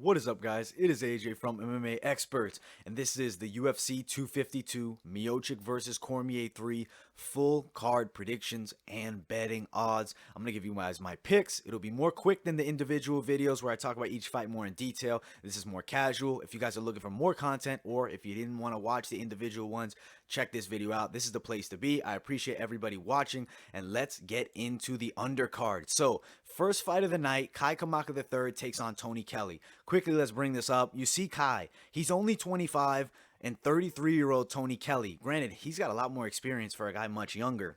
What is up, guys? It is AJ from MMA Experts, and this is the UFC 252 Miocic versus Cormier 3 full card predictions and betting odds. I'm going to give you guys my picks. It'll be more quick than the individual videos where I talk about each fight more in detail. This is more casual. If you guys are looking for more content, or if you didn't want to watch the individual ones, check this video out. This is the place to be. I appreciate everybody watching, and let's get into the undercard. So, first fight of the night, Kamaka III takes on Tony Kelly. Quickly, let's bring this up. You see Kai. He's only 25, and 33-year-old Tony Kelly. Granted, he's got a lot more experience for a guy much younger.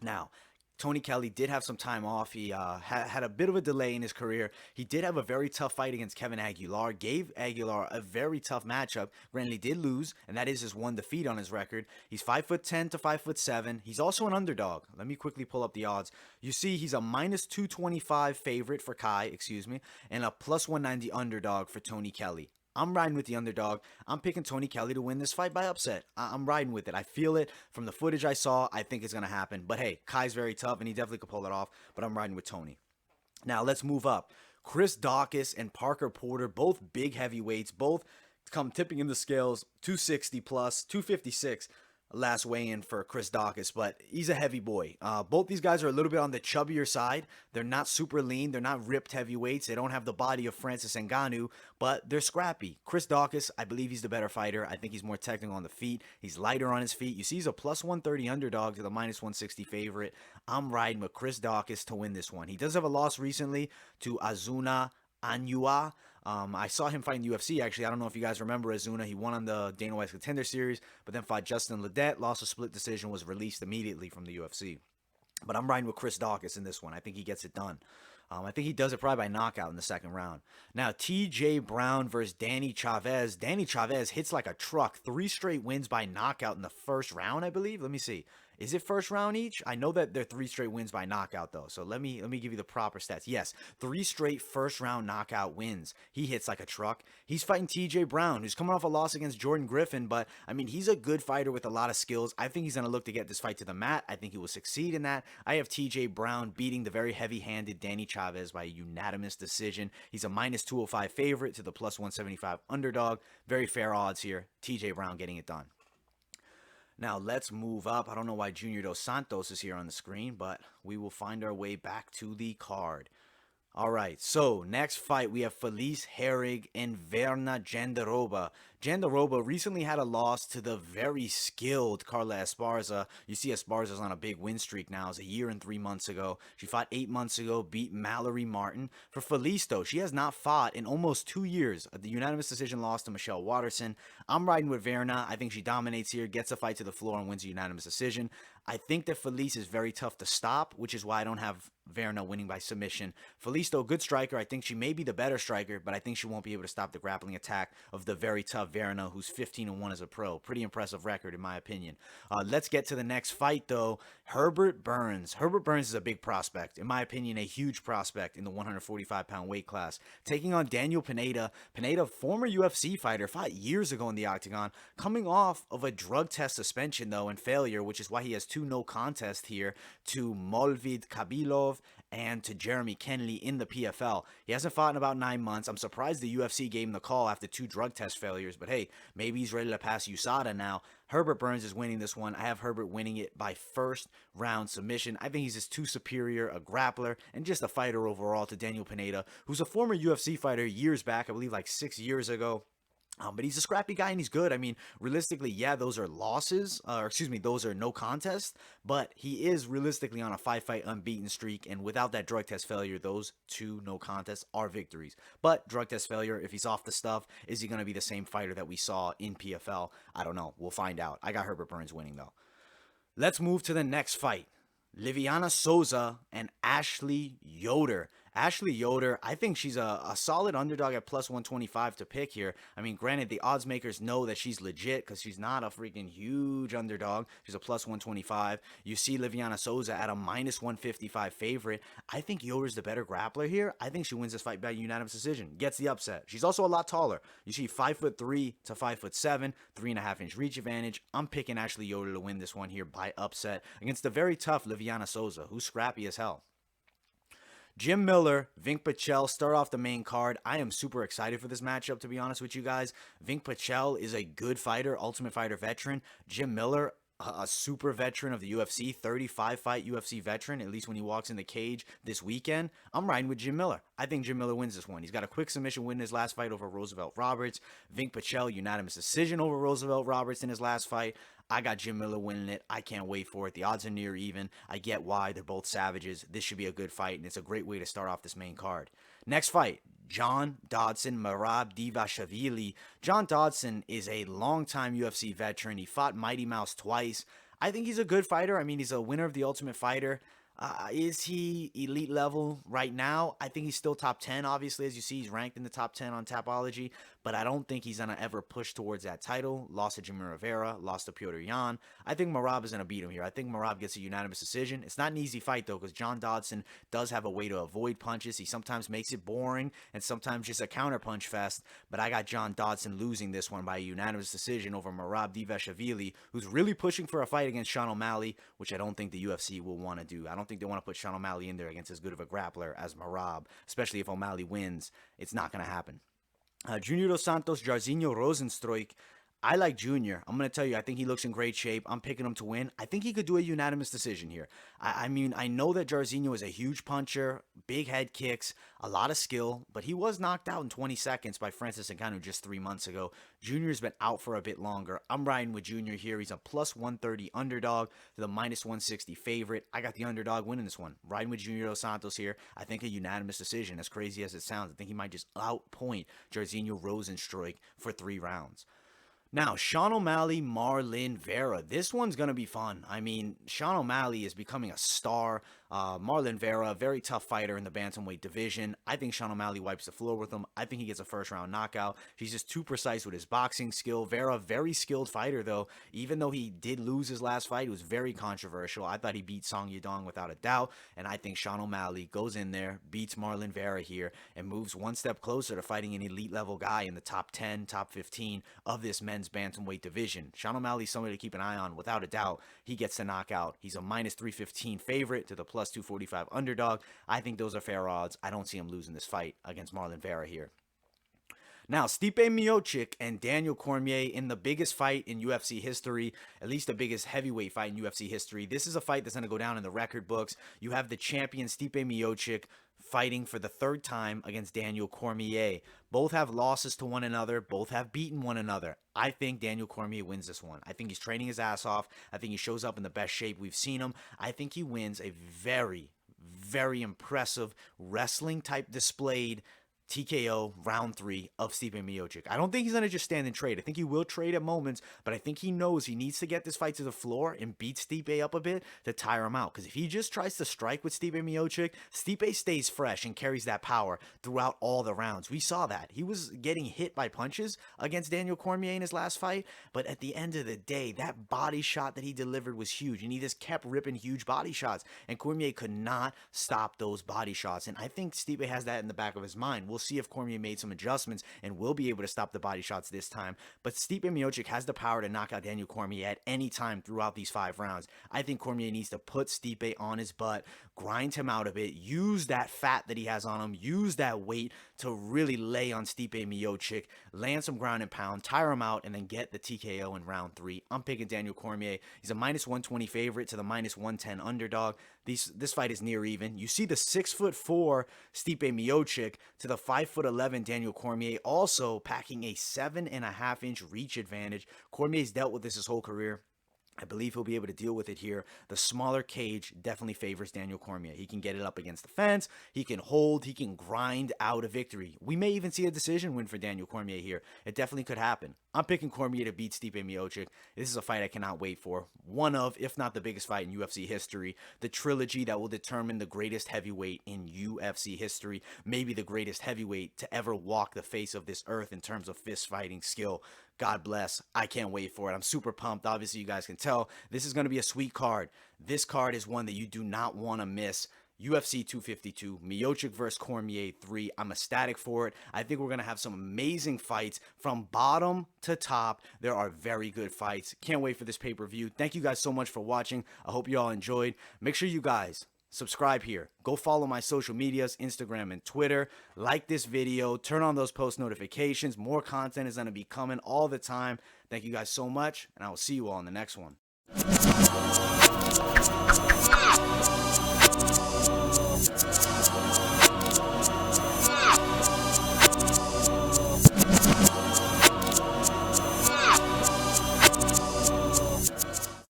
Now, Tony Kelly did have some time off. He had a bit of a delay in his career. He did have a very tough fight against Kevin Aguilar. Gave Aguilar a very tough matchup. Granted, he did lose, and that is his one defeat on his record. He's 5'10" to 5'7". He's also an underdog. Let me quickly pull up the odds. You see, he's a minus 225 favorite for Kai, and a plus 190 underdog for Tony Kelly. I'm riding with the underdog. I'm picking Tony Kelly to win this fight by upset. I'm riding with it. I feel it from the footage I saw. I think it's going to happen. But hey, Kai's very tough, and he definitely could pull it off. But I'm riding with Tony. Now, let's move up. Chris Daukaus and Parker Porter, both big heavyweights, both come tipping in the scales, 260 plus, 256. Last weigh-in for Chris Daukaus, but he's a heavy boy. Both these guys are a little bit on the chubbier side. They're not super lean. They're not ripped heavyweights. They don't have the body of Francis Ngannou, but they're scrappy. Chris Daukaus, I believe he's the better fighter. I think he's more technical on the feet. He's lighter on his feet. You see, he's a plus 130 underdog to the minus 160 favorite. I'm riding with Chris Daukaus to win this one. He does have a loss recently to Azuna Anua. I saw him fight in UFC, actually. I don't know if you guys remember Azuna. He won on the Dana White's Contender Series, but then fought Justin Ledet, lost a split decision, was released immediately from the UFC. But I'm riding with Chris Daukaus in this one. I think he gets it done. I think he does it probably by knockout in the second round. Now, TJ Brown versus Danny Chavez. Danny Chavez hits like a truck. 3 straight wins by knockout in the first round, I believe. Let me see. Is it first round each? I know that they're 3 straight wins by knockout, though. So let me give you the proper stats. Yes, 3 straight first round knockout wins. He hits like a truck. He's fighting TJ Brown, who's coming off a loss against Jordan Griffin. But, I mean, he's a good fighter with a lot of skills. I think he's going to look to get this fight to the mat. I think he will succeed in that. I have TJ Brown beating the very heavy-handed Danny Chavez by a unanimous decision. He's a minus 205 favorite to the plus 175 underdog. Very fair odds here. TJ Brown getting it done. Now, let's move up. I don't know why Junior Dos Santos is here on the screen, but we will find our way back to the card. All right, so next fight, we have Felice Herrig and Vera Jandiroba. Jandiroba recently had a loss to the very skilled Carla Esparza. You see Esparza's on a big win streak now. It was a year and 3 months ago. She fought 8 months ago, beat Mallory Martin. For Felice, though, she has not fought in almost 2 years. The unanimous decision loss to Michelle Watterson. I'm riding with Vera. I think she dominates here, gets a fight to the floor, and wins a unanimous decision. I think that Felice is very tough to stop, which is why I don't have Vera winning by submission. Felice, though, good striker. I think she may be the better striker, but I think she won't be able to stop the grappling attack of the very tough Vera, who's 15-1 as a pro. Pretty impressive record, in my opinion. Let's get to the next fight, though. Herbert Burns. Herbert Burns is a big prospect. In my opinion, a huge prospect in the 145-pound weight class. Taking on Daniel Pineda. Pineda, former UFC fighter, fought years ago in the octagon. Coming off of a drug test suspension, though, and failure, which is why he has 2 no contest here to Molvid Kabilov and to Jeremy Kennedy in the PFL. He hasn't fought in about 9 months. I'm surprised the UFC gave him the call after 2 drug test failures, but hey, maybe he's ready to pass USADA now. Herbert Burns is winning this one. I have Herbert winning it by first round submission. I think he's just too superior, a grappler, and just a fighter overall to Daniel Pineda, who's a former UFC fighter years back, I believe like 6 years ago. But he's a scrappy guy and he's good. I mean, realistically, yeah, those are losses, those are no contests, but he is realistically on a 5-fight unbeaten streak, and without that drug test failure, those 2 no contests are victories. But drug test failure, if he's off the stuff, is he going to be the same fighter that we saw in PFL? I don't know. We'll find out. I got Herbert Burns winning, though. Let's move to the next fight. Liviana Souza and Ashley Yoder. Ashley Yoder, I think she's a solid underdog at plus 125 to pick here. I mean, granted, the odds makers know that she's legit because she's not a freaking huge underdog. She's a plus 125. You see Liviana Souza at a minus 155 favorite. I think Yoder's the better grappler here. I think she wins this fight by unanimous decision. Gets the upset. She's also a lot taller. You see 5'3" to 5'7", 3.5-inch reach advantage. I'm picking Ashley Yoder to win this one here by upset against the very tough Liviana Souza, who's scrappy as hell. Jim Miller, Vink Pichel start off the main card. I am super excited for this matchup, to be honest with you guys. Vink Pichel is a good fighter, Ultimate Fighter veteran. Jim Miller, a super veteran of the UFC, 35-fight UFC veteran, at least when he walks in the cage this weekend. I'm riding with Jim Miller. I think Jim Miller wins this one. He's got a quick submission win in his last fight over Roosevelt Roberts. Vink Pichel, unanimous decision over Roosevelt Roberts in his last fight. I got Jim Miller winning it. I can't wait for it. The odds are near even. I get why. They're both savages. This should be a good fight, and it's a great way to start off this main card. Next fight, John Dodson, Merab Dvalishvili. John Dodson is a longtime UFC veteran. He fought Mighty Mouse twice. I think he's a good fighter. I mean, he's a winner of the Ultimate Fighter. Is he elite level right now? I think he's still top 10. Obviously, as you see, he's ranked in the top 10 on Tapology, but I don't think he's going to ever push towards that title. Lost to Jamir Vera, lost to Petr Yan. I think Merab is going to beat him here. I think Merab gets a unanimous decision. It's not an easy fight, though, because John Dodson does have a way to avoid punches. He sometimes makes it boring and sometimes just a counter punch fest, but I got John Dodson losing this one by a unanimous decision over Merab Dvalishvili, who's really pushing for a fight against Sean O'Malley, which I don't think the UFC will want to do. I don't think they want to put Sean O'Malley in there against as good of a grappler as Merab, especially if O'Malley wins. It's not going to happen. Junior Dos Santos, Jairzinho Rozenstruik. I like Junior. I'm going to tell you, I think he looks in great shape. I'm picking him to win. I think he could do a unanimous decision here. I mean, I know that Jairzinho is a huge puncher, big head kicks, a lot of skill, but he was knocked out in 20 seconds by Francis Ngannou just 3 months ago. Junior's been out for a bit longer. I'm riding with Junior here. He's a plus 130 underdog to the minus 160 favorite. I got the underdog winning this one. Riding with Junior Dos Santos here. I think a unanimous decision, as crazy as it sounds. I think he might just outpoint Jairzinho Rozenstruik for 3 rounds. Now, Sean O'Malley, Marlon Vera. This one's going to be fun. I mean, Sean O'Malley is becoming a star. Marlon Vera, a very tough fighter in the bantamweight division. I think Sean O'Malley wipes the floor with him. I think he gets a first-round knockout. He's just too precise with his boxing skill. Vera, very skilled fighter, though. Even though he did lose his last fight, it was very controversial. I thought he beat Song Yadong without a doubt, and I think Sean O'Malley goes in there, beats Marlon Vera here, and moves one step closer to fighting an elite-level guy in the top 10, top 15 of this men's bantamweight division. Sean O'Malley's somebody to keep an eye on, without a doubt. He gets the knockout. He's a minus 315 favorite to the plus 245 underdog. I think those are fair odds. I don't see him losing this fight against Marlon Vera here. Now, Stipe Miocic and Daniel Cormier in the biggest fight in UFC history, at least the biggest heavyweight fight in UFC history. This is a fight that's going to go down in the record books. You have the champion Stipe Miocic fighting for the 3rd time against Daniel Cormier. Both have losses to one another. Both have beaten one another. I think Daniel Cormier wins this one. I think he's training his ass off. I think he shows up in the best shape we've seen him. I think he wins a very, very impressive wrestling-type displayed TKO round 3 of Stipe Miocic. I don't think he's going to just stand and trade. I think he will trade at moments, but I think he knows he needs to get this fight to the floor and beat Stipe up a bit to tire him out. Because if he just tries to strike with Stipe Miocic, Stipe stays fresh and carries that power throughout all the rounds. We saw that. He was getting hit by punches against Daniel Cormier in his last fight, but at the end of the day, that body shot that he delivered was huge, and he just kept ripping huge body shots, and Cormier could not stop those body shots, and I think Stipe has that in the back of his mind. We'll see if Cormier made some adjustments and will be able to stop the body shots this time. But Stipe Miocic has the power to knock out Daniel Cormier at any time throughout these 5 rounds. I think Cormier needs to put Stipe on his butt, grind him out a bit, use that fat that he has on him, use that weight to really lay on Stipe Miocic, land some ground and pound, tire him out, and then get the TKO in round 3. I'm picking Daniel Cormier. He's a minus 120 favorite to the minus 110 underdog. This fight is near even. You see the 6'4" Stipe Miocic to the 5'11" Daniel Cormier, also packing a 7.5-inch reach advantage. Cormier's dealt with this his whole career. I believe he'll be able to deal with it here. The smaller cage definitely favors Daniel Cormier. He can get it up against the fence. He can hold. He can grind out a victory. We may even see a decision win for Daniel Cormier here. It definitely could happen. I'm picking Cormier to beat Stipe Miocic. This is a fight I cannot wait for. One of, if not the biggest fight in UFC history. The trilogy that will determine the greatest heavyweight in UFC history. Maybe the greatest heavyweight to ever walk the face of this earth in terms of fist fighting skill. God bless. I can't wait for it. I'm super pumped. Obviously, you guys can tell this is going to be a sweet card. This card is one that you do not want to miss. UFC 252, Miocic versus Cormier 3. I'm ecstatic for it. I think we're going to have some amazing fights from bottom to top. There are very good fights. Can't wait for this pay-per-view. Thank you guys so much for watching. I hope you all enjoyed. Make sure you guys subscribe here. Go follow my social medias, Instagram and Twitter. Like this video. Turn on those post notifications. More content is going to be coming all the time. Thank you guys so much, and I will see you all in the next one.